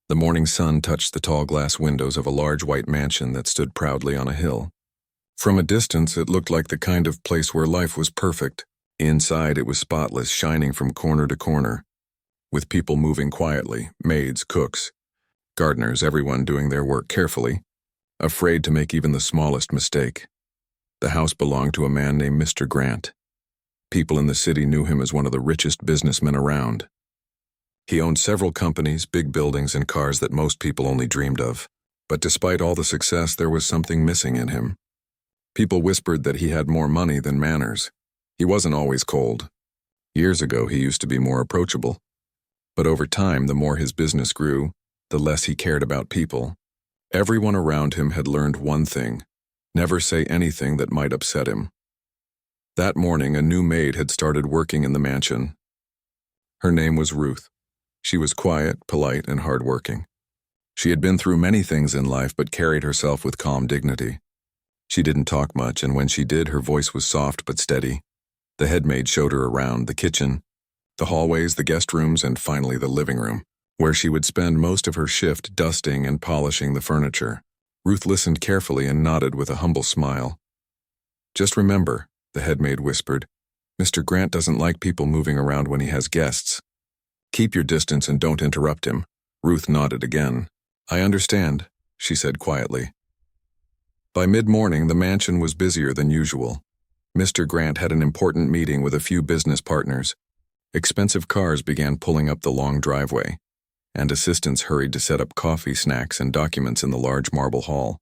The morning sun touched the tall glass windows of a large white mansion that stood proudly on a hill. From a distance, it looked like the kind of place where life was perfect. Inside, it was spotless, shining from corner to corner, with people moving quietly, maids, cooks, gardeners, everyone doing their work carefully, afraid to make even the smallest mistake. The house belonged to a man named Mr. Grant. People in the city knew him as one of the richest businessmen around. He owned several companies, big buildings, and cars that most people only dreamed of. But despite all the success, there was something missing in him. People whispered that he had more money than manners. He wasn't always cold. Years ago, he used to be more approachable. But over time, the more his business grew, the less he cared about people. Everyone around him had learned one thing: never say anything that might upset him. That morning, a new maid had started working in the mansion. Her name was Ruth. She was quiet, polite, and hardworking. She had been through many things in life but carried herself with calm dignity. She didn't talk much, and when she did, her voice was soft but steady. The head maid showed her around the kitchen, the hallways, the guest rooms, and finally the living room, where she would spend most of her shift dusting and polishing the furniture. Ruth listened carefully and nodded with a humble smile. "Just remember," the head maid whispered, "Mr. Grant doesn't like people moving around when he has guests. Keep your distance and don't interrupt him." Ruth nodded again. "I understand," she said quietly. By mid-morning, the mansion was busier than usual. Mr. Grant had an important meeting with a few business partners. Expensive cars began pulling up the long driveway, and assistants hurried to set up coffee, snacks, and documents in the large marble hall.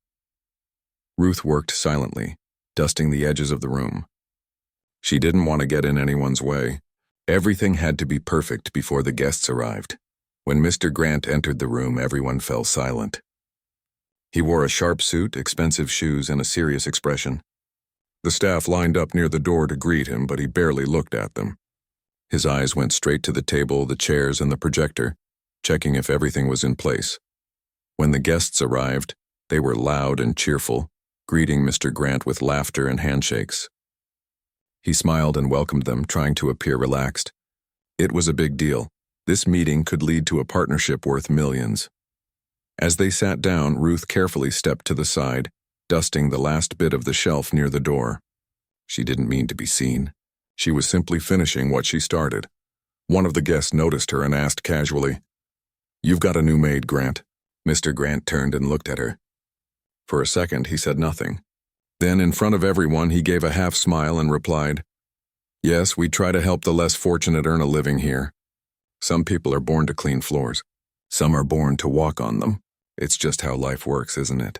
Ruth worked silently, dusting the edges of the room. She didn't want to get in anyone's way. Everything had to be perfect before the guests arrived. When Mr. Grant entered the room, everyone fell silent. He wore a sharp suit, expensive shoes, and a serious expression. The staff lined up near the door to greet him, but he barely looked at them. His eyes went straight to the table, the chairs, and the projector, checking if everything was in place. When the guests arrived, they were loud and cheerful, greeting Mr. Grant with laughter and handshakes. He smiled and welcomed them, trying to appear relaxed. It was a big deal. This meeting could lead to a partnership worth millions. As they sat down, Ruth carefully stepped to the side, dusting the last bit of the shelf near the door. She didn't mean to be seen. She was simply finishing what she started. One of the guests noticed her and asked casually, "You've got a new maid, Grant." Mr. Grant turned and looked at her. For a second, he said nothing. Then, in front of everyone, he gave a half-smile and replied, "Yes, we try to help the less fortunate earn a living here. Some people are born to clean floors. Some are born to walk on them. It's just how life works, isn't it?"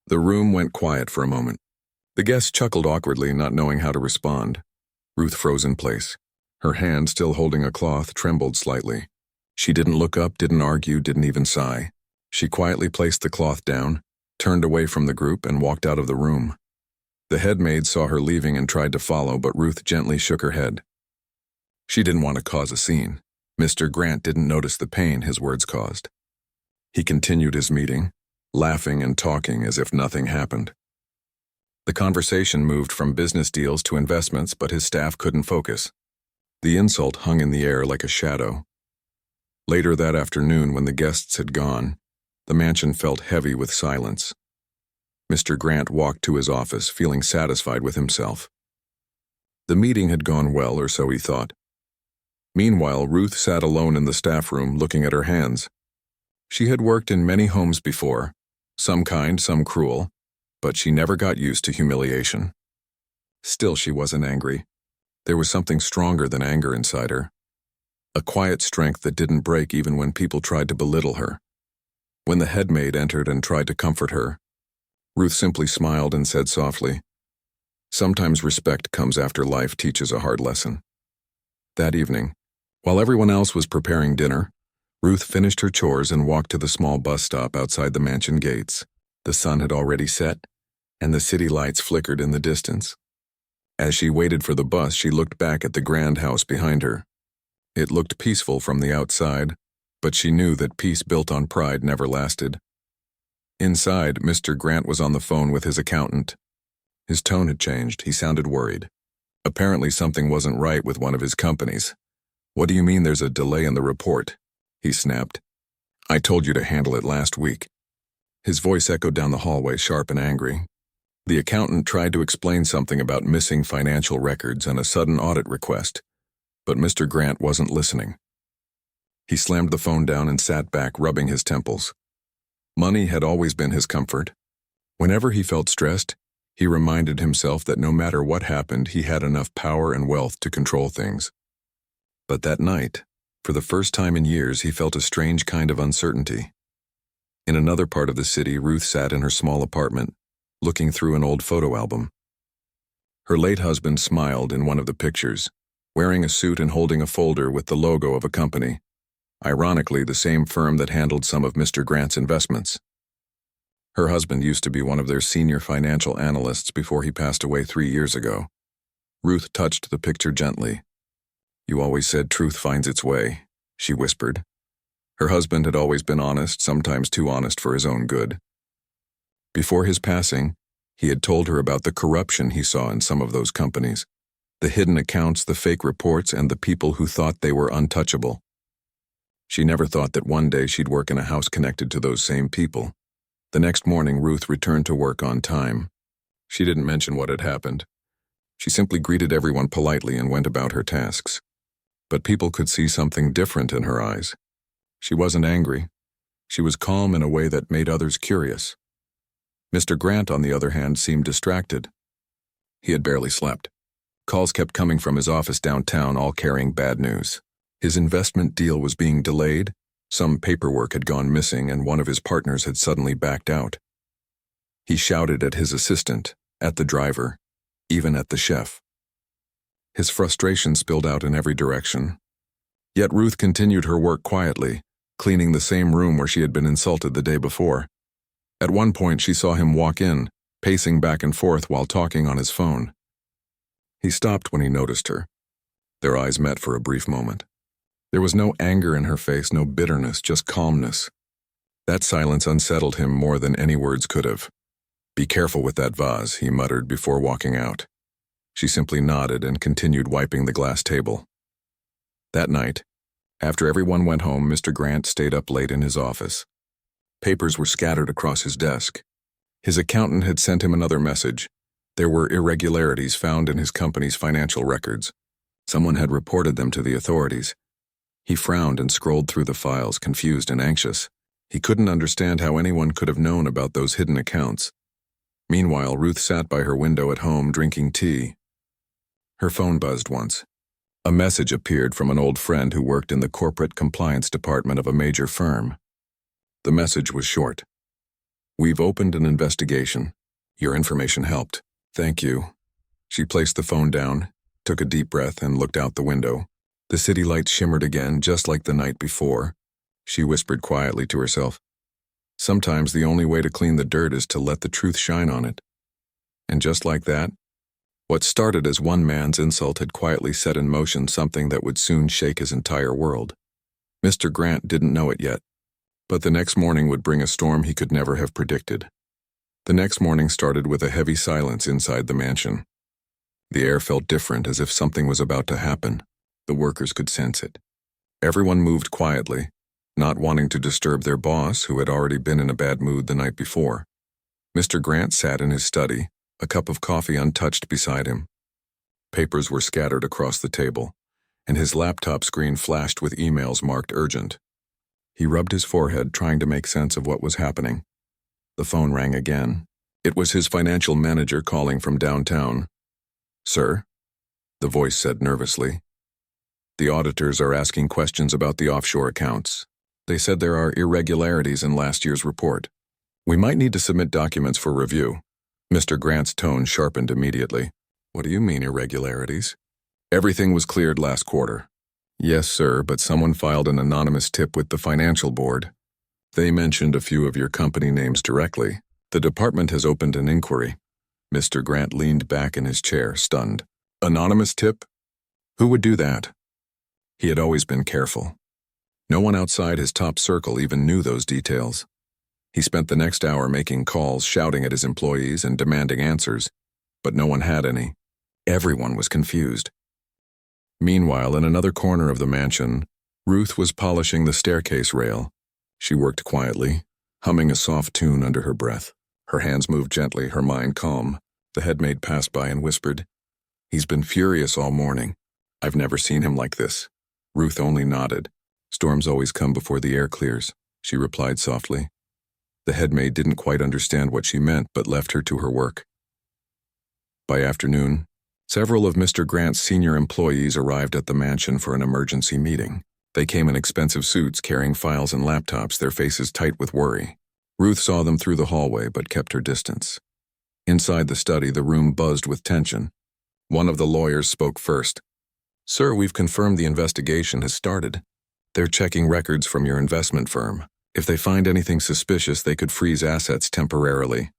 The room went quiet for a moment. The guests chuckled awkwardly, not knowing how to respond. Ruth froze in place. Her hand, still holding a cloth, trembled slightly. She didn't look up, didn't argue, didn't even sigh. She quietly placed the cloth down, turned away from the group, and walked out of the room. The head maid saw her leaving and tried to follow, but Ruth gently shook her head. She didn't want to cause a scene. Mr. Grant didn't notice the pain his words caused. He continued his meeting, laughing and talking as if nothing happened. The conversation moved from business deals to investments, but his staff couldn't focus. The insult hung in the air like a shadow. Later that afternoon, when the guests had gone, the mansion felt heavy with silence. Mr. Grant walked to his office, feeling satisfied with himself. The meeting had gone well, or so he thought. Meanwhile, Ruth sat alone in the staff room, looking at her hands. She had worked in many homes before, some kind, some cruel, but she never got used to humiliation. Still, she wasn't angry. There was something stronger than anger inside her. A quiet strength that didn't break even when people tried to belittle her. When the head maid entered and tried to comfort her, Ruth simply smiled and said softly, "Sometimes respect comes after life teaches a hard lesson." That evening, while everyone else was preparing dinner, Ruth finished her chores and walked to the small bus stop outside the mansion gates. The sun had already set, and the city lights flickered in the distance. As she waited for the bus, she looked back at the grand house behind her. It looked peaceful from the outside, but she knew that peace built on pride never lasted. Inside, Mr. Grant was on the phone with his accountant. His tone had changed. He sounded worried. Apparently something wasn't right with one of his companies. "What do you mean there's a delay in the report?" he snapped. I told you to handle it last week." His voice echoed down the hallway, sharp and angry. The accountant tried to explain something about missing financial records and a sudden audit request, but Mr. Grant wasn't listening. He slammed the phone down and sat back, rubbing his temples. Money had always been his comfort. Whenever he felt stressed, he reminded himself that no matter what happened, he had enough power and wealth to control things. But that night, for the first time in years, he felt a strange kind of uncertainty. In another part of the city, Ruth sat in her small apartment, looking through an old photo album. Her late husband smiled in one of the pictures, wearing a suit and holding a folder with the logo of a company, ironically the same firm that handled some of Mr. Grant's investments. Her husband used to be one of their senior financial analysts before he passed away 3 years ago. Ruth touched the picture gently. "You always said truth finds its way," she whispered. Her husband had always been honest, sometimes too honest for his own good. Before his passing, he had told her about the corruption he saw in some of those companies, the hidden accounts, the fake reports, and the people who thought they were untouchable. She never thought that one day she'd work in a house connected to those same people. The next morning, Ruth returned to work on time. She didn't mention what had happened. She simply greeted everyone politely and went about her tasks. But people could see something different in her eyes. She wasn't angry. She was calm in a way that made others curious. Mr. Grant, on the other hand, seemed distracted. He had barely slept. Calls kept coming from his office downtown, all carrying bad news. His investment deal was being delayed, some paperwork had gone missing, and one of his partners had suddenly backed out. He shouted at his assistant, at the driver, even at the chef. His frustration spilled out in every direction. Yet Ruth continued her work quietly, cleaning the same room where she had been insulted the day before. At one point, she saw him walk in, pacing back and forth while talking on his phone. He stopped when he noticed her. Their eyes met for a brief moment. There was no anger in her face, no bitterness, just calmness. That silence unsettled him more than any words could have. "Be careful with that vase," he muttered before walking out. She simply nodded and continued wiping the glass table. That night, after everyone went home, Mr. Grant stayed up late in his office. Papers were scattered across his desk. His accountant had sent him another message. There were irregularities found in his company's financial records. Someone had reported them to the authorities. He frowned and scrolled through the files, confused and anxious. He couldn't understand how anyone could have known about those hidden accounts. Meanwhile, Ruth sat by her window at home drinking tea. Her phone buzzed once. A message appeared from an old friend who worked in the corporate compliance department of a major firm. The message was short. "We've opened an investigation. Your information helped. Thank you." She placed the phone down, took a deep breath, and looked out the window. The city lights shimmered again, just like the night before. She whispered quietly to herself, "Sometimes the only way to clean the dirt is to let the truth shine on it." And just like that, what started as one man's insult had quietly set in motion something that would soon shake his entire world. Mr. Grant didn't know it yet, but the next morning would bring a storm he could never have predicted. The next morning started with a heavy silence inside the mansion. The air felt different, as if something was about to happen. The workers could sense it. Everyone moved quietly, not wanting to disturb their boss, who had already been in a bad mood the night before. Mr. Grant sat in his study, a cup of coffee untouched beside him. Papers were scattered across the table, and his laptop screen flashed with emails marked urgent. He rubbed his forehead, trying to make sense of what was happening. The phone rang again. It was his financial manager calling from downtown. "Sir?" the voice said nervously. "The auditors are asking questions about the offshore accounts. They said there are irregularities in last year's report. We might need to submit documents for review." Mr. Grant's tone sharpened immediately. "What do you mean, irregularities?" "Everything was cleared last quarter." "Yes, sir, but someone filed an anonymous tip with the financial board. They mentioned a few of your company names directly. The department has opened an inquiry." Mr. Grant leaned back in his chair, stunned. "Anonymous tip? Who would do that?" He had always been careful. No one outside his top circle even knew those details. He spent the next hour making calls, shouting at his employees and demanding answers, but no one had any. Everyone was confused. Meanwhile, in another corner of the mansion, Ruth was polishing the staircase rail. She worked quietly, humming a soft tune under her breath. Her hands moved gently, her mind calm. The head maid passed by and whispered, "He's been furious all morning. I've never seen him like this." Ruth only nodded. "Storms always come before the air clears," she replied softly. The head maid didn't quite understand what she meant, but left her to her work. By afternoon, several of Mr. Grant's senior employees arrived at the mansion for an emergency meeting. They came in expensive suits, carrying files and laptops, their faces tight with worry. Ruth saw them through the hallway, but kept her distance. Inside the study, the room buzzed with tension. One of the lawyers spoke first. "Sir, we've confirmed the investigation has started. They're checking records from your investment firm. If they find anything suspicious, they could freeze assets temporarily."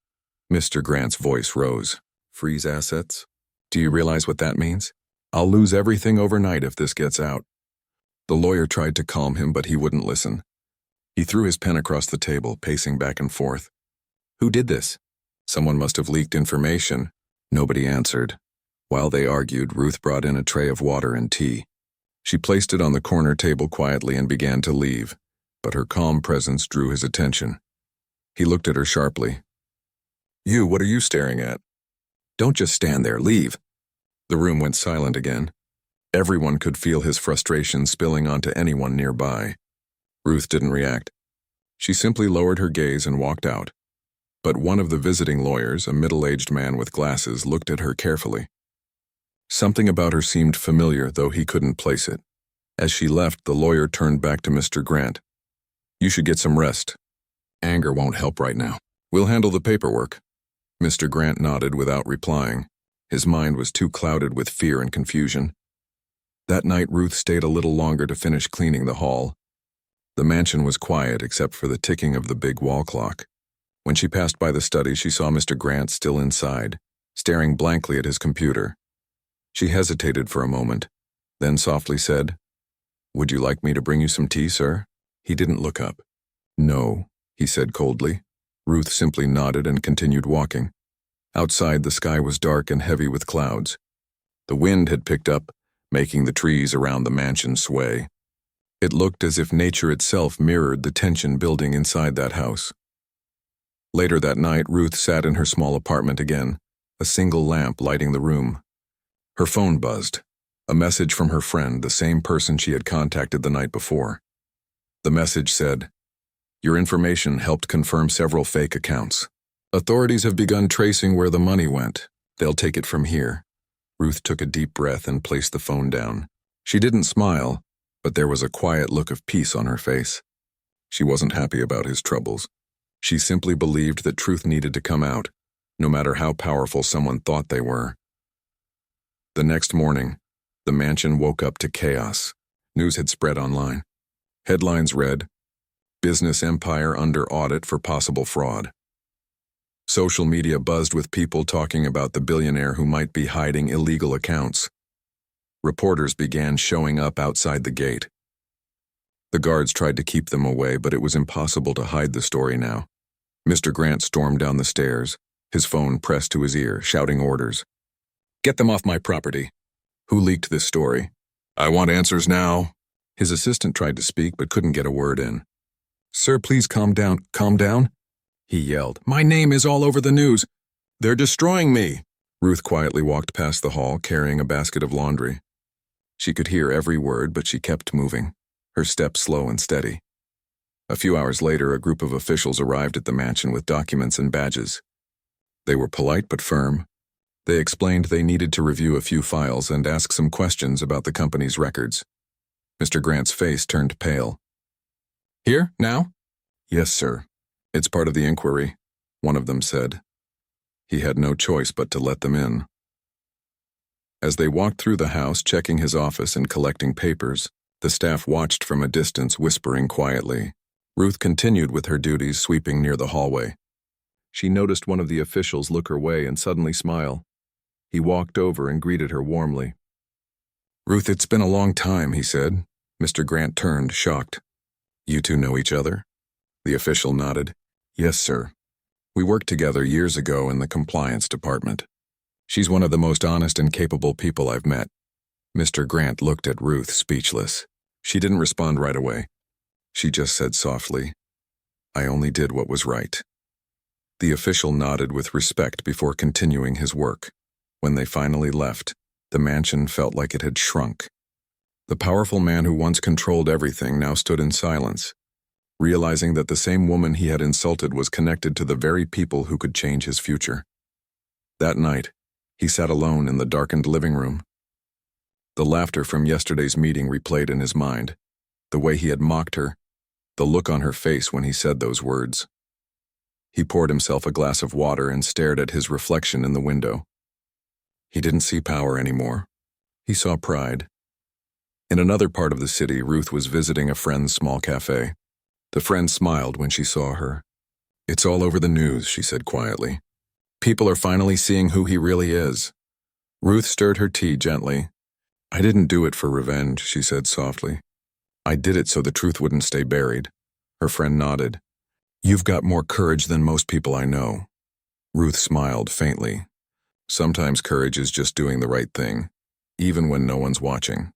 Mr. Grant's voice rose. "Freeze assets? Do you realize what that means? I'll lose everything overnight if this gets out." The lawyer tried to calm him, but he wouldn't listen. He threw his pen across the table, pacing back and forth. "Who did this? Someone must have leaked information." Nobody answered. While they argued, Ruth brought in a tray of water and tea. She placed it on the corner table quietly and began to leave, but her calm presence drew his attention. He looked at her sharply. "You, what are you staring at? Don't just stand there, leave." The room went silent again. Everyone could feel his frustration spilling onto anyone nearby. Ruth didn't react. She simply lowered her gaze and walked out. But one of the visiting lawyers, a middle-aged man with glasses, looked at her carefully. Something about her seemed familiar, though he couldn't place it. As she left, the lawyer turned back to Mr. Grant. "You should get some rest. Anger won't help right now. We'll handle the paperwork." Mr. Grant nodded without replying. His mind was too clouded with fear and confusion. That night, Ruth stayed a little longer to finish cleaning the hall. The mansion was quiet except for the ticking of the big wall clock. When she passed by the study, she saw Mr. Grant still inside, staring blankly at his computer. She hesitated for a moment, then softly said, "Would you like me to bring you some tea, sir?" He didn't look up. "No," he said coldly. Ruth simply nodded and continued walking. Outside, the sky was dark and heavy with clouds. The wind had picked up, making the trees around the mansion sway. It looked as if nature itself mirrored the tension building inside that house. Later that night, Ruth sat in her small apartment again, a single lamp lighting the room. Her phone buzzed, a message from her friend, the same person she had contacted the night before. The message said, "Your information helped confirm several fake accounts. Authorities have begun tracing where the money went. They'll take it from here." Ruth took a deep breath and placed the phone down. She didn't smile, but there was a quiet look of peace on her face. She wasn't happy about his troubles. She simply believed that truth needed to come out, no matter how powerful someone thought they were. The next morning, the mansion woke up to chaos. News had spread online. Headlines read, "Business empire under audit for possible fraud." Social media buzzed with people talking about the billionaire who might be hiding illegal accounts. Reporters began showing up outside the gate. The guards tried to keep them away, but it was impossible to hide the story now. Mr. Grant stormed down the stairs, his phone pressed to his ear, shouting orders. "Get them off my property." "Who leaked this story?" "I want answers now." His assistant tried to speak but couldn't get a word in. "Sir, please calm down." "Calm down?" he yelled. "My name is all over the news. They're destroying me." Ruth quietly walked past the hall, carrying a basket of laundry. She could hear every word, but she kept moving, her steps slow and steady. A few hours later, a group of officials arrived at the mansion with documents and badges. They were polite but firm. They explained they needed to review a few files and ask some questions about the company's records. Mr. Grant's face turned pale. "Here, now?" "Yes, sir. It's part of the inquiry," one of them said. He had no choice but to let them in. As they walked through the house, checking his office and collecting papers, the staff watched from a distance, whispering quietly. Ruth continued with her duties, sweeping near the hallway. She noticed one of the officials look her way and suddenly smile. He walked over and greeted her warmly. "Ruth, it's been a long time," he said. Mr. Grant turned, shocked. "You two know each other?" The official nodded. "Yes, sir. We worked together years ago in the compliance department. She's one of the most honest and capable people I've met." Mr. Grant looked at Ruth, speechless. She didn't respond right away. She just said softly, I only did what was right." The official nodded with respect before continuing his work. When they finally left, the mansion felt like it had shrunk. The powerful man who once controlled everything now stood in silence, realizing that the same woman he had insulted was connected to the very people who could change his future. That night, he sat alone in the darkened living room. The laughter from yesterday's meeting replayed in his mind, the way he had mocked her, the look on her face when he said those words. He poured himself a glass of water and stared at his reflection in the window. He didn't see power anymore. He saw pride. In another part of the city, Ruth was visiting a friend's small cafe. The friend smiled when she saw her. "It's all over the news," she said quietly. "People are finally seeing who he really is." Ruth stirred her tea gently. "I didn't do it for revenge," she said softly. "I did it so the truth wouldn't stay buried." Her friend nodded. "You've got more courage than most people I know." Ruth smiled faintly. Sometimes courage is just doing the right thing, even when no one's watching.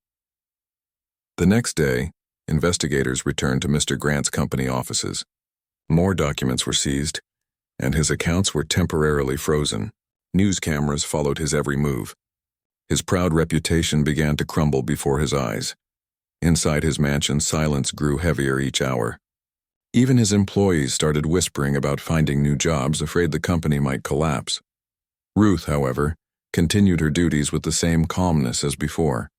The next day, investigators returned to Mr. Grant's company offices. More documents were seized, and his accounts were temporarily frozen. News cameras followed his every move. His proud reputation began to crumble before his eyes. Inside his mansion, silence grew heavier each hour. Even his employees started whispering about finding new jobs, afraid the company might collapse. Ruth, however, continued her duties with the same calmness as before.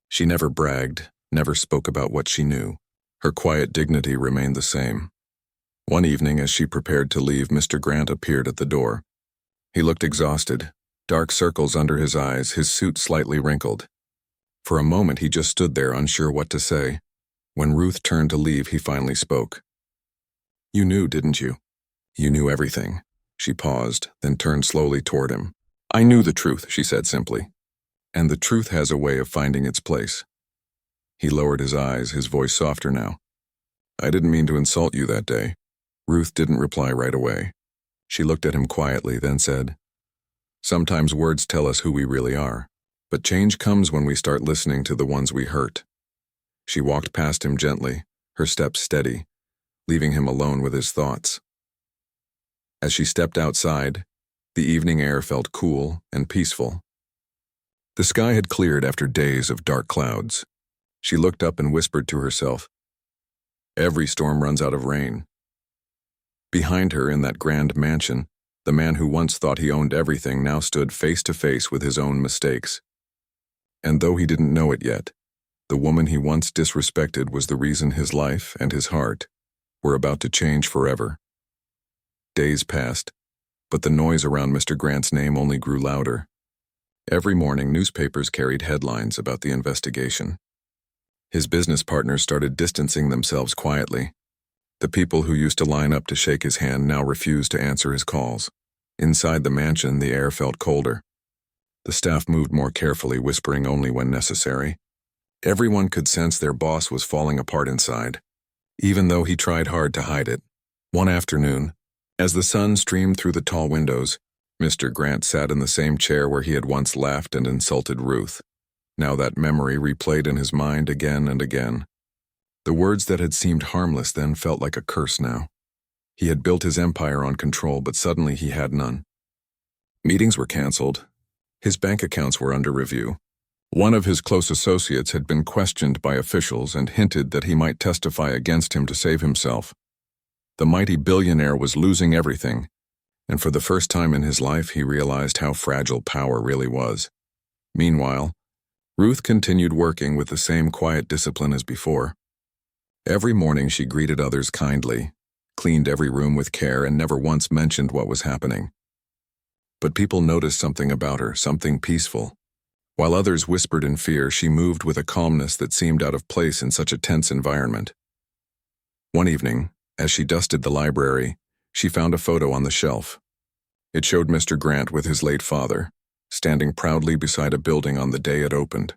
She never bragged, never spoke about what she knew. Her quiet dignity remained the same. One evening, as she prepared to leave, Mr. Grant appeared at the door. He looked exhausted, dark circles under his eyes, his suit slightly wrinkled. For a moment, he just stood there, unsure what to say. When Ruth turned to leave, he finally spoke. "You knew, didn't you?" "You knew everything." She paused, then turned slowly toward him. "I knew the truth," she said simply. "And the truth has a way of finding its place." He lowered his eyes, his voice softer now. "I didn't mean to insult you that day." Ruth didn't reply right away. She looked at him quietly, then said, "Sometimes words tell us who we really are, but change comes when we start listening to the ones we hurt." She walked past him gently, her steps steady, leaving him alone with his thoughts. As she stepped outside, the evening air felt cool and peaceful. The sky had cleared after days of dark clouds. She looked up and whispered to herself, "Every storm runs out of rain." Behind her in that grand mansion, the man who once thought he owned everything now stood face to face with his own mistakes. And though he didn't know it yet, the woman he once disrespected was the reason his life and his heart were about to change forever. Days passed, but the noise around Mr. Grant's name only grew louder. Every morning, newspapers carried headlines about the investigation. His business partners started distancing themselves quietly. The people who used to line up to shake his hand now refused to answer his calls. Inside the mansion, the air felt colder. The staff moved more carefully, whispering only when necessary. Everyone could sense their boss was falling apart inside, even though he tried hard to hide it. One afternoon, as the sun streamed through the tall windows, Mr. Grant sat in the same chair where he had once laughed and insulted Ruth. Now that memory replayed in his mind again and again. The words that had seemed harmless then felt like a curse now. He had built his empire on control, but suddenly he had none. Meetings were canceled. His bank accounts were under review. One of his close associates had been questioned by officials and hinted that he might testify against him to save himself. The mighty billionaire was losing everything, and for the first time in his life he realized how fragile power really was. Meanwhile, Ruth continued working with the same quiet discipline as before. Every morning she greeted others kindly, cleaned every room with care, and never once mentioned what was happening. But people noticed something about her, something peaceful. While others whispered in fear, she moved with a calmness that seemed out of place in such a tense environment. One evening, as she dusted the library, she found a photo on the shelf. It showed Mr. Grant with his late father, standing proudly beside a building on the day it opened.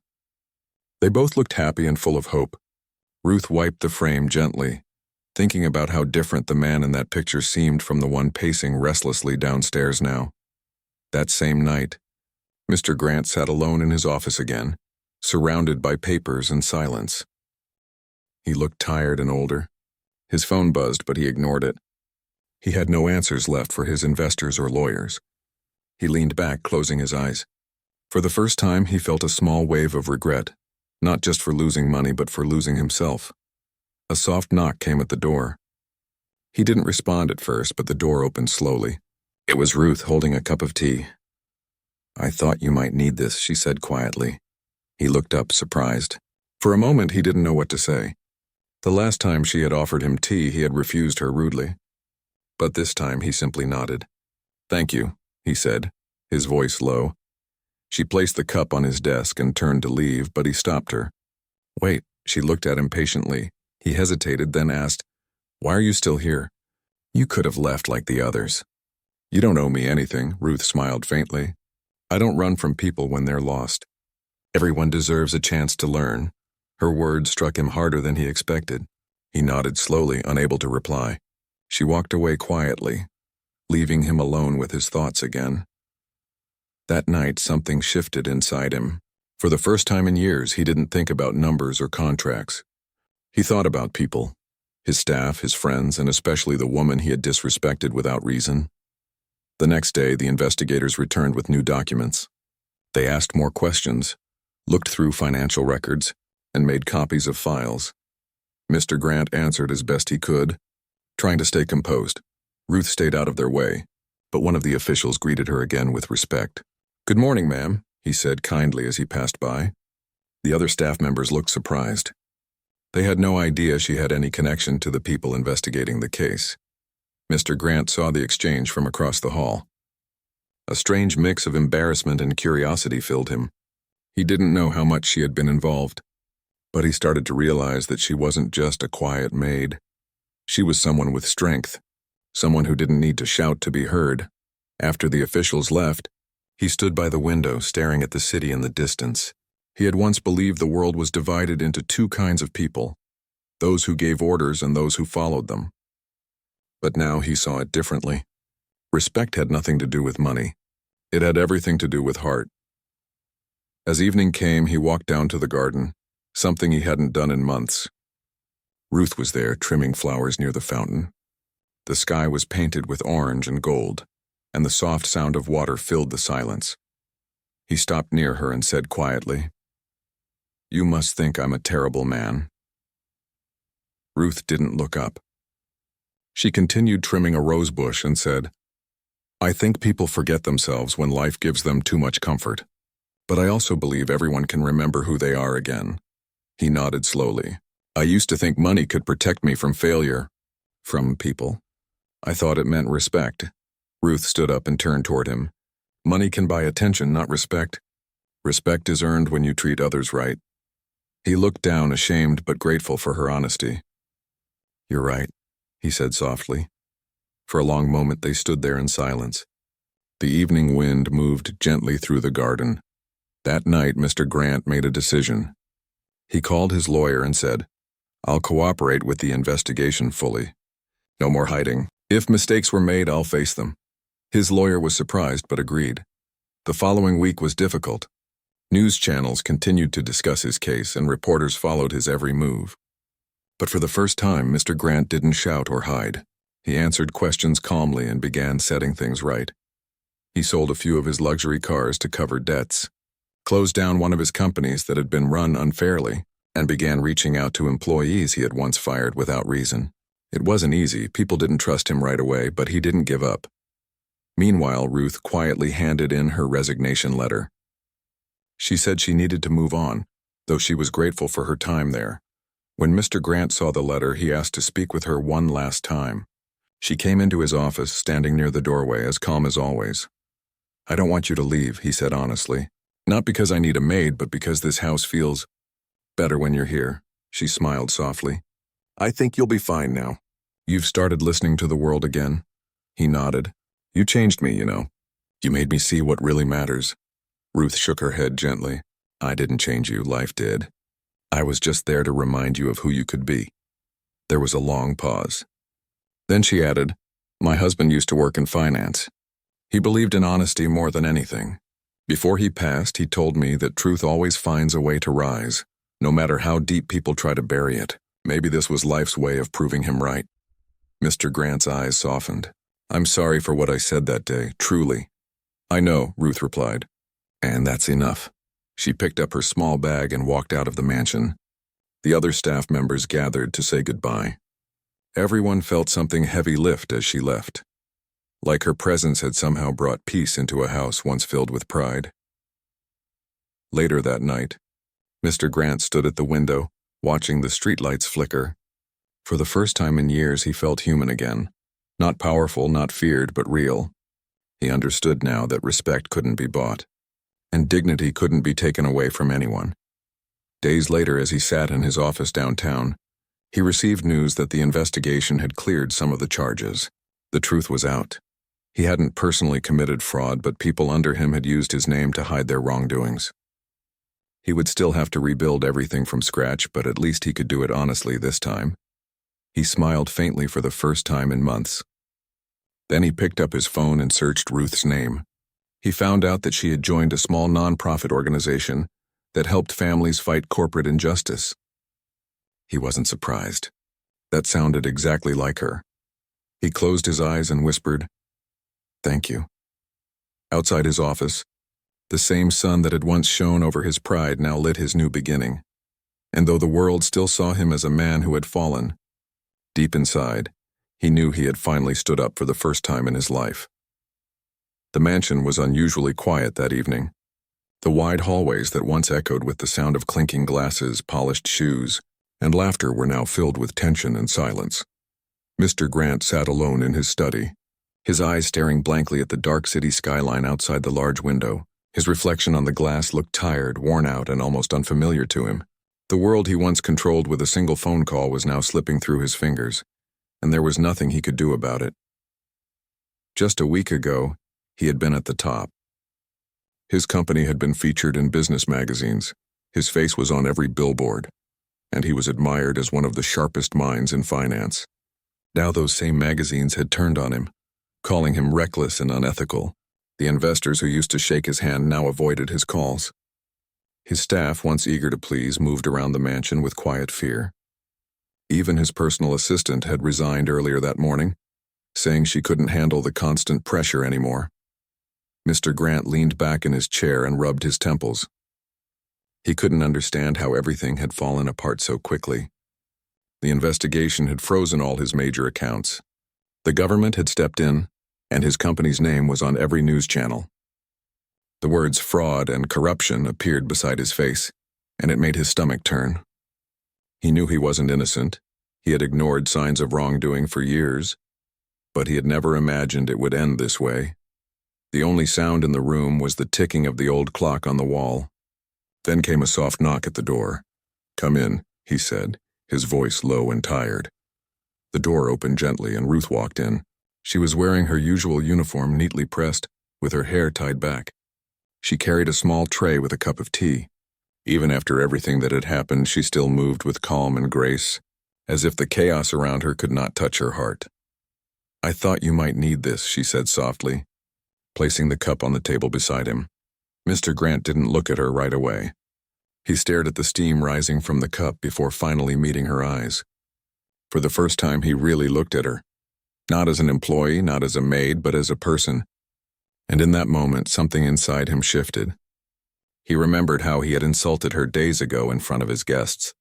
They both looked happy and full of hope. Ruth wiped the frame gently, thinking about how different the man in that picture seemed from the one pacing restlessly downstairs now. That same night, Mr. Grant sat alone in his office again, surrounded by papers and silence. He looked tired and older. His phone buzzed, but he ignored it. He had no answers left for his investors or lawyers. He leaned back, closing his eyes. For the first time, he felt a small wave of regret, not just for losing money, but for losing himself. A soft knock came at the door. He didn't respond at first, but the door opened slowly. It was Ruth holding a cup of tea. "I thought you might need this," she said quietly. He looked up, surprised. For a moment, he didn't know what to say. The last time she had offered him tea, he had refused her rudely. But this time, he simply nodded. "Thank you," he said, his voice low. She placed the cup on his desk and turned to leave, but he stopped her. "Wait," she looked at him patiently. He hesitated, then asked, "Why are you still here? You could have left like the others." "You don't owe me anything," Ruth smiled faintly. "I don't run from people when they're lost. Everyone deserves a chance to learn." Her words struck him harder than he expected. He nodded slowly, unable to reply. She walked away quietly, leaving him alone with his thoughts again. That night, something shifted inside him. For the first time in years, he didn't think about numbers or contracts. He thought about people, his staff, his friends, and especially the woman he had disrespected without reason. The next day, the investigators returned with new documents. They asked more questions, looked through financial records, and made copies of files. Mr. Grant answered as best he could, trying to stay composed. Ruth stayed out of their way, but one of the officials greeted her again with respect. "Good morning, ma'am," he said kindly as he passed by. The other staff members looked surprised. They had no idea she had any connection to the people investigating the case. Mr. Grant saw the exchange from across the hall. A strange mix of embarrassment and curiosity filled him. He didn't know how much she had been involved, but he started to realize that she wasn't just a quiet maid. She was someone with strength, someone who didn't need to shout to be heard. After the officials left, he stood by the window, staring at the city in the distance. He had once believed the world was divided into two kinds of people, those who gave orders and those who followed them. But now he saw it differently. Respect had nothing to do with money. It had everything to do with heart. As evening came, he walked down to the garden, something he hadn't done in months. Ruth was there, trimming flowers near the fountain. The sky was painted with orange and gold, and the soft sound of water filled the silence. He stopped near her and said quietly, "You must think I'm a terrible man." Ruth didn't look up. She continued trimming a rose bush and said, "I think people forget themselves when life gives them too much comfort. But I also believe everyone can remember who they are again." He nodded slowly. "I used to think money could protect me from failure, from people. I thought it meant respect." Ruth stood up and turned toward him. "Money can buy attention, not respect. Respect is earned when you treat others right." He looked down, ashamed but grateful for her honesty. "You're right," he said softly. For a long moment they stood there in silence. The evening wind moved gently through the garden. That night, Mr. Grant made a decision. He called his lawyer and said, "I'll cooperate with the investigation fully. No more hiding. If mistakes were made, I'll face them." His lawyer was surprised but agreed. The following week was difficult. News channels continued to discuss his case and reporters followed his every move. But for the first time, Mr. Grant didn't shout or hide. He answered questions calmly and began setting things right. He sold a few of his luxury cars to cover debts, closed down one of his companies that had been run unfairly, and began reaching out to employees he had once fired without reason. It wasn't easy. People didn't trust him right away, but he didn't give up. Meanwhile, Ruth quietly handed in her resignation letter. She said she needed to move on, though she was grateful for her time there. When Mr. Grant saw the letter, he asked to speak with her one last time. She came into his office, standing near the doorway, as calm as always. "I don't want you to leave," he said honestly. "Not because I need a maid, but because this house feels better when you're here." She smiled softly. "I think you'll be fine now." "You've started listening to the world again?" He nodded. "You changed me, you know. You made me see what really matters." Ruth shook her head gently. "I didn't change you, life did. I was just there to remind you of who you could be." There was a long pause. Then she added, "My husband used to work in finance. He believed in honesty more than anything. Before he passed, he told me that truth always finds a way to rise, no matter how deep people try to bury it. Maybe this was life's way of proving him right." Mr. Grant's eyes softened. I'm sorry for what I said that day, truly. I know, Ruth replied. And that's enough. She picked up her small bag and walked out of the mansion. The other staff members gathered to say goodbye. Everyone felt something heavy lift as she left, like her presence had somehow brought peace into a house once filled with pride. Later that night, Mr. Grant stood at the window, watching the streetlights flicker. For the first time in years, he felt human again. Not powerful, not feared, but real. He understood now that respect couldn't be bought, and dignity couldn't be taken away from anyone. Days later, as he sat in his office downtown, he received news that the investigation had cleared some of the charges. The truth was out. He hadn't personally committed fraud, but people under him had used his name to hide their wrongdoings. He would still have to rebuild everything from scratch, but at least he could do it honestly this time. He smiled faintly for the first time in months. Then he picked up his phone and searched Ruth's name. He found out that she had joined a small nonprofit organization that helped families fight corporate injustice. He wasn't surprised. That sounded exactly like her. He closed his eyes and whispered, "Thank you." Outside his office, the same sun that had once shone over his pride now lit his new beginning. And though the world still saw him as a man who had fallen, deep inside, he knew he had finally stood up for the first time in his life. The mansion was unusually quiet that evening. The wide hallways that once echoed with the sound of clinking glasses, polished shoes, and laughter were now filled with tension and silence. Mr. Grant sat alone in his study, his eyes staring blankly at the dark city skyline outside the large window. His reflection on the glass looked tired, worn out, and almost unfamiliar to him. The world he once controlled with a single phone call was now slipping through his fingers, and there was nothing he could do about it. Just a week ago, he had been at the top. His company had been featured in business magazines. His face was on every billboard, and he was admired as one of the sharpest minds in finance. Now those same magazines had turned on him, calling him reckless and unethical. The investors who used to shake his hand now avoided his calls. His staff, once eager to please, moved around the mansion with quiet fear. Even his personal assistant had resigned earlier that morning, saying she couldn't handle the constant pressure anymore. Mr. Grant leaned back in his chair and rubbed his temples. He couldn't understand how everything had fallen apart so quickly. The investigation had frozen all his major accounts. The government had stepped in, and his company's name was on every news channel. The words fraud and corruption appeared beside his face, and it made his stomach turn. He knew he wasn't innocent. He had ignored signs of wrongdoing for years, but he had never imagined it would end this way. The only sound in the room was the ticking of the old clock on the wall. Then came a soft knock at the door. "Come in," he said, his voice low and tired. The door opened gently and Ruth walked in. She was wearing her usual uniform neatly pressed, with her hair tied back. She carried a small tray with a cup of tea. Even after everything that had happened, she still moved with calm and grace, as if the chaos around her could not touch her heart. "I thought you might need this," she said softly, placing the cup on the table beside him. Mr. Grant didn't look at her right away. He stared at the steam rising from the cup before finally meeting her eyes. For the first time, he really looked at her. Not as an employee, not as a maid, but as a person. And in that moment, something inside him shifted. He remembered how he had insulted her days ago in front of his guests.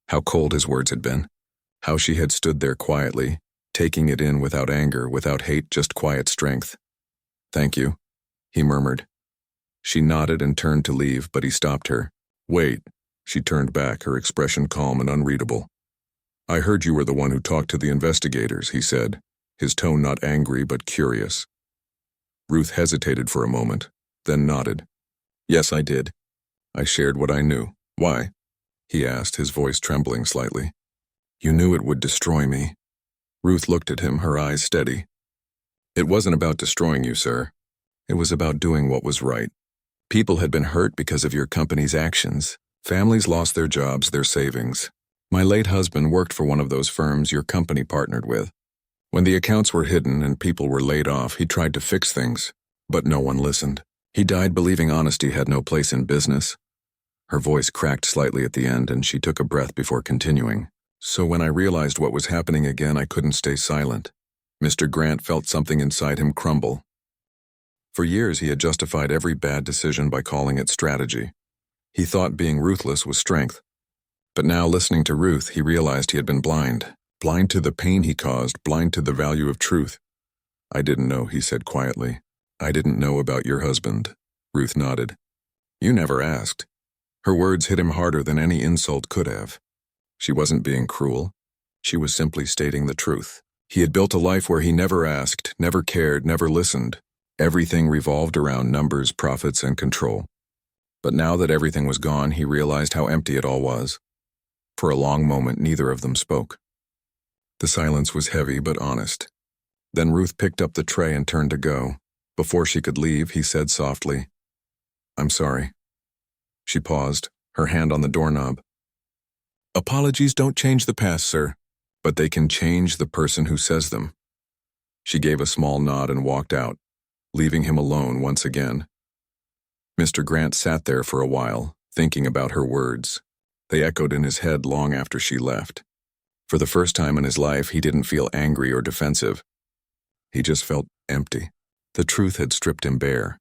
How cold his words had been. How she had stood there quietly, taking it in without anger, without hate, just quiet strength. "Thank you," he murmured. She nodded and turned to leave, but he stopped her. "Wait." She turned back, her expression calm and unreadable. "I heard you were the one who talked to the investigators," he said, his tone not angry but curious. Ruth hesitated for a moment, then nodded. "Yes, I did. I shared what I knew." "Why?" he asked, his voice trembling slightly. "You knew it would destroy me." Ruth looked at him, her eyes steady. "It wasn't about destroying you, sir. It was about doing what was right. People had been hurt because of your company's actions. Families lost their jobs, their savings. My late husband worked for one of those firms your company partnered with. When the accounts were hidden and people were laid off, he tried to fix things, but no one listened. He died believing honesty had no place in business." Her voice cracked slightly at the end, and she took a breath before continuing. So when I realized what was happening again, I couldn't stay silent. Mr. Grant felt something inside him crumble. For years, he had justified every bad decision by calling it strategy. He thought being ruthless was strength. But now, listening to Ruth, he realized he had been blind. Blind to the pain he caused, blind to the value of truth. "I didn't know," he said quietly. "I didn't know about your husband." Ruth nodded. "You never asked." Her words hit him harder than any insult could have. She wasn't being cruel. She was simply stating the truth. He had built a life where he never asked, never cared, never listened. Everything revolved around numbers, profits, and control. But now that everything was gone, he realized how empty it all was. For a long moment, neither of them spoke. The silence was heavy but honest. Then Ruth picked up the tray and turned to go. Before she could leave, he said softly, "I'm sorry." She paused, her hand on the doorknob. "Apologies don't change the past, sir, but they can change the person who says them." She gave a small nod and walked out, leaving him alone once again. Mr. Grant sat there for a while, thinking about her words. They echoed in his head long after she left. For the first time in his life, he didn't feel angry or defensive. He just felt empty. The truth had stripped him bare.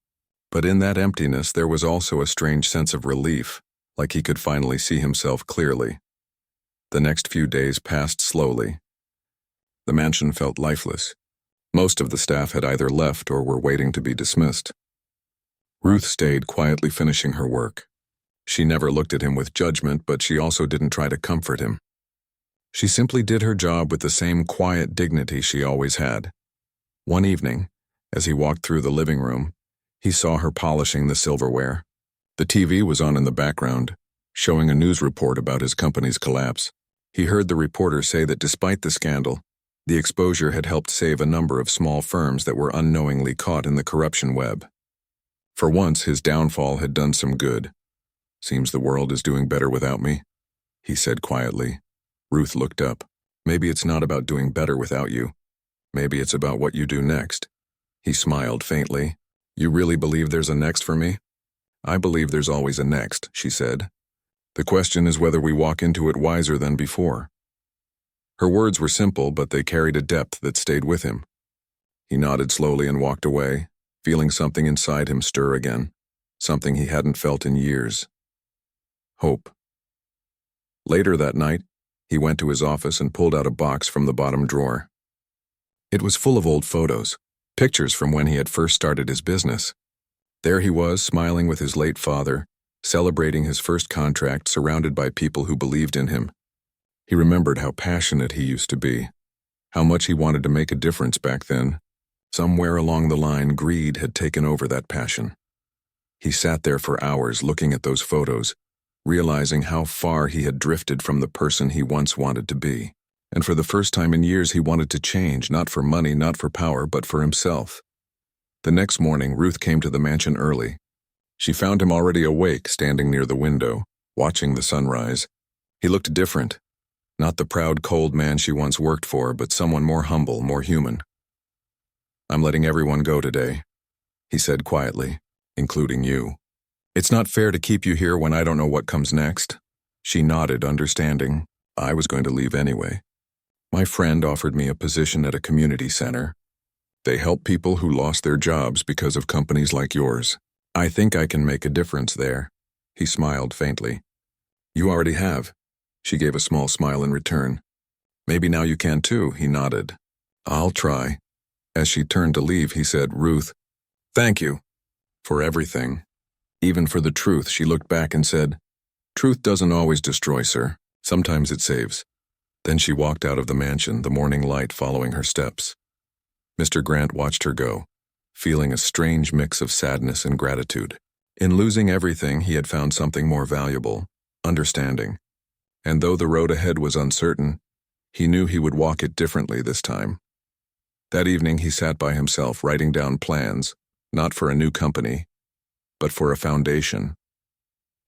But in that emptiness, there was also a strange sense of relief, like he could finally see himself clearly. The next few days passed slowly. The mansion felt lifeless. Most of the staff had either left or were waiting to be dismissed. Ruth stayed quietly finishing her work. She never looked at him with judgment, but she also didn't try to comfort him. She simply did her job with the same quiet dignity she always had. One evening, as he walked through the living room, he saw her polishing the silverware. The TV was on in the background, showing a news report about his company's collapse. He heard the reporter say that despite the scandal, the exposure had helped save a number of small firms that were unknowingly caught in the corruption web. For once, his downfall had done some good. "Seems the world is doing better without me," he said quietly. Ruth looked up. "Maybe it's not about doing better without you. Maybe it's about what you do next." He smiled faintly. "You really believe there's a next for me?" "I believe there's always a next," she said. "The question is whether we walk into it wiser than before." Her words were simple, but they carried a depth that stayed with him. He nodded slowly and walked away, feeling something inside him stir again, something he hadn't felt in years. Hope. Later that night, he went to his office and pulled out a box from the bottom drawer. It was full of old photos, pictures from when he had first started his business. There he was, smiling with his late father, celebrating his first contract, surrounded by people who believed in him. He remembered how passionate he used to be, how much he wanted to make a difference back then. Somewhere along the line, greed had taken over that passion. He sat there for hours looking at those photos, realizing how far he had drifted from the person he once wanted to be. And for the first time in years, he wanted to change, not for money, not for power, but for himself. The next morning, Ruth came to the mansion early. She found him already awake, standing near the window, watching the sunrise. He looked different. Not the proud, cold man she once worked for, but someone more humble, more human. "I'm letting everyone go today," he said quietly, "including you. It's not fair to keep you here when I don't know what comes next." She nodded, understanding. "I was going to leave anyway. My friend offered me a position at a community center. They help people who lost their jobs because of companies like yours. I think I can make a difference there." He smiled faintly. "You already have." She gave a small smile in return. "Maybe now you can too," he nodded. "I'll try." As she turned to leave, he said, "Ruth, thank you for everything. Even for the truth." She looked back and said, "Truth doesn't always destroy, sir. Sometimes it saves." Then she walked out of the mansion, the morning light following her steps. Mr. Grant watched her go, feeling a strange mix of sadness and gratitude. In losing everything, he had found something more valuable, understanding. And though the road ahead was uncertain, he knew he would walk it differently this time. That evening, he sat by himself, writing down plans, not for a new company, but for a foundation.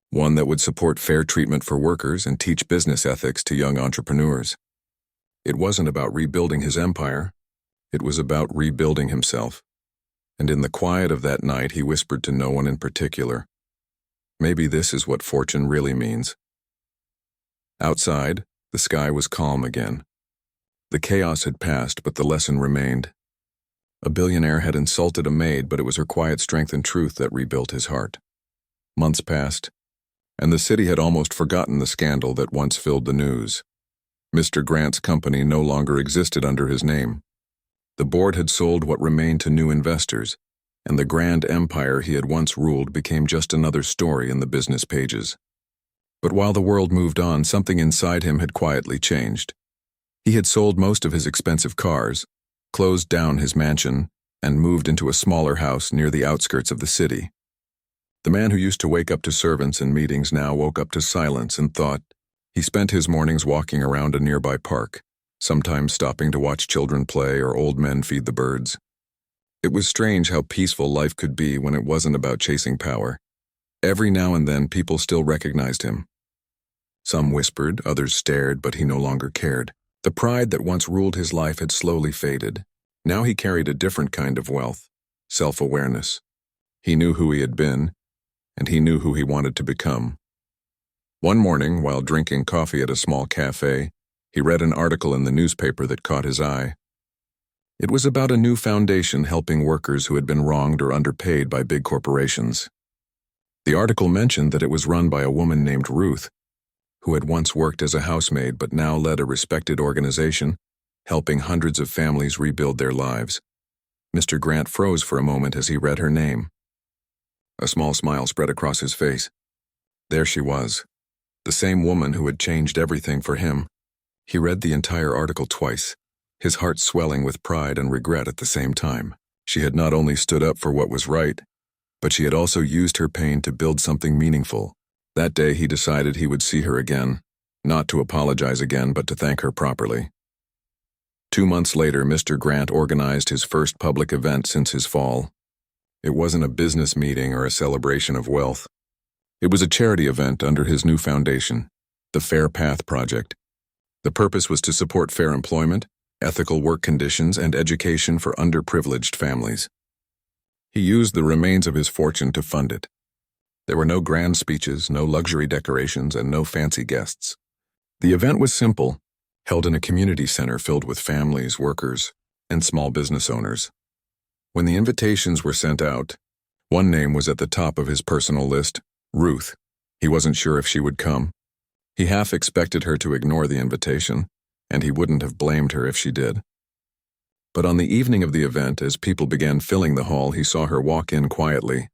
One that would support fair treatment for workers and teach business ethics to young entrepreneurs. It wasn't about rebuilding his empire. It was about rebuilding himself. And in the quiet of that night, he whispered to no one in particular, "Maybe this is what fortune really means." Outside, The sky was calm again. The chaos had passed, but the lesson remained. A billionaire had insulted a maid, but it was her quiet strength and truth that rebuilt his heart. Months passed, and the city had almost forgotten the scandal that once filled the news. Mr. Grant's company no longer existed under his name. The board had sold what remained to new investors, and the grand empire he had once ruled became just another story in the business pages. But while the world moved on, something inside him had quietly changed. He had sold most of his expensive cars, closed down his mansion, and moved into a smaller house near the outskirts of the city. The man who used to wake up to servants and meetings now woke up to silence and thought. He spent his mornings walking around a nearby park, sometimes stopping to watch children play or old men feed the birds. It was strange how peaceful life could be when it wasn't about chasing power. Every now and then people still recognized him. Some whispered, others stared, but he no longer cared. The pride that once ruled his life had slowly faded. Now he carried a different kind of wealth, self-awareness. He knew who he had been, and he knew who he wanted to become. One morning, while drinking coffee at a small cafe, he read an article in the newspaper that caught his eye. It was about a new foundation helping workers who had been wronged or underpaid by big corporations. The article mentioned that it was run by a woman named Ruth, who had once worked as a housemaid but now led a respected organization, helping hundreds of families rebuild their lives. Mr. Grant froze for a moment as he read her name. A small smile spread across his face. There she was, the same woman who had changed everything for him. He read the entire article twice, his heart swelling with pride and regret at the same time. She had not only stood up for what was right, but she had also used her pain to build something meaningful. That day he decided he would see her again, not to apologize again, but to thank her properly. 2 months later, Mr. Grant organized his first public event since his fall. It wasn't a business meeting or a celebration of wealth. It was a charity event under his new foundation, the Fair Path Project. The purpose was to support fair employment, ethical work conditions, and education for underprivileged families. He used the remains of his fortune to fund it. There were no grand speeches, no luxury decorations, and no fancy guests. The event was simple, held in a community center filled with families, workers, and small business owners. When the invitations were sent out, one name was at the top of his personal list, Ruth. He wasn't sure if she would come. He half expected her to ignore the invitation, and he wouldn't have blamed her if she did. But on the evening of the event, as people began filling the hall, he saw her walk in quietly.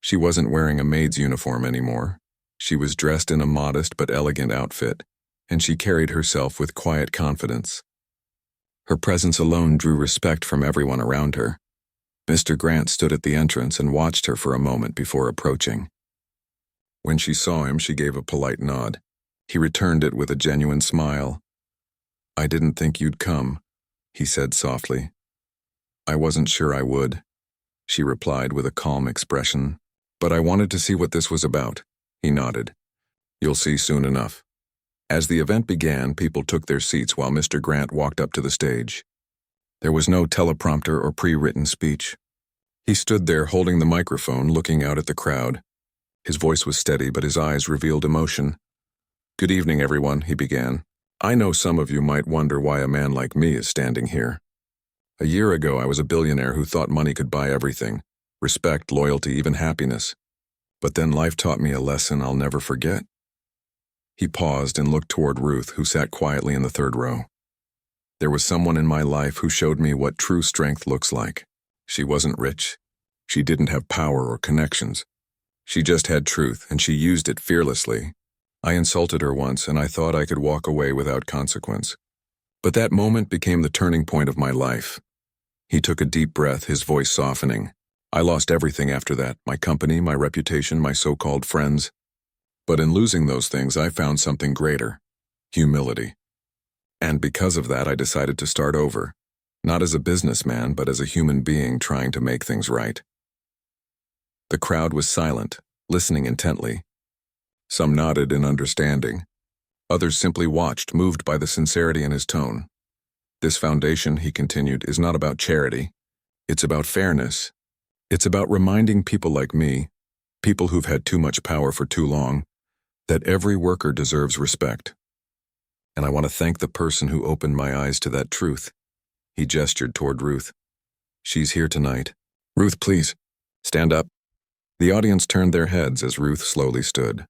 She wasn't wearing a maid's uniform anymore. She was dressed in a modest but elegant outfit, and she carried herself with quiet confidence. Her presence alone drew respect from everyone around her. Mr. Grant stood at the entrance and watched her for a moment before approaching. When she saw him, she gave a polite nod. He returned it with a genuine smile. "I didn't think you'd come," he said softly. "I wasn't sure I would," she replied with a calm expression. "But I wanted to see what this was about," he nodded. "You'll see soon enough." As the event began, people took their seats while Mr. Grant walked up to the stage. There was no teleprompter or pre-written speech. He stood there holding the microphone, looking out at the crowd. His voice was steady, but his eyes revealed emotion. "Good evening, everyone," he began. "I know some of you might wonder why a man like me is standing here. A year ago, I was a billionaire who thought money could buy everything, respect, loyalty, even happiness. But then life taught me a lesson I'll never forget." He paused and looked toward Ruth, who sat quietly in the third row. "There was someone in my life who showed me what true strength looks like. She wasn't rich. She didn't have power or connections. She just had truth, and she used it fearlessly. I insulted her once, and I thought I could walk away without consequence. But that moment became the turning point of my life." He took a deep breath, his voice softening. "I lost everything after that, my company, my reputation, my so-called friends. But in losing those things, I found something greater: humility. And because of that, I decided to start over, not as a businessman, but as a human being trying to make things right." The crowd was silent, listening intently. Some nodded in understanding. Others simply watched, moved by the sincerity in his tone. "This foundation," he continued, "is not about charity. It's about fairness. It's about reminding people like me, people who've had too much power for too long, that every worker deserves respect. and I want to thank the person who opened my eyes to that truth." He gestured toward Ruth. "She's here tonight. Ruth, please, stand up." The audience turned their heads as Ruth slowly stood.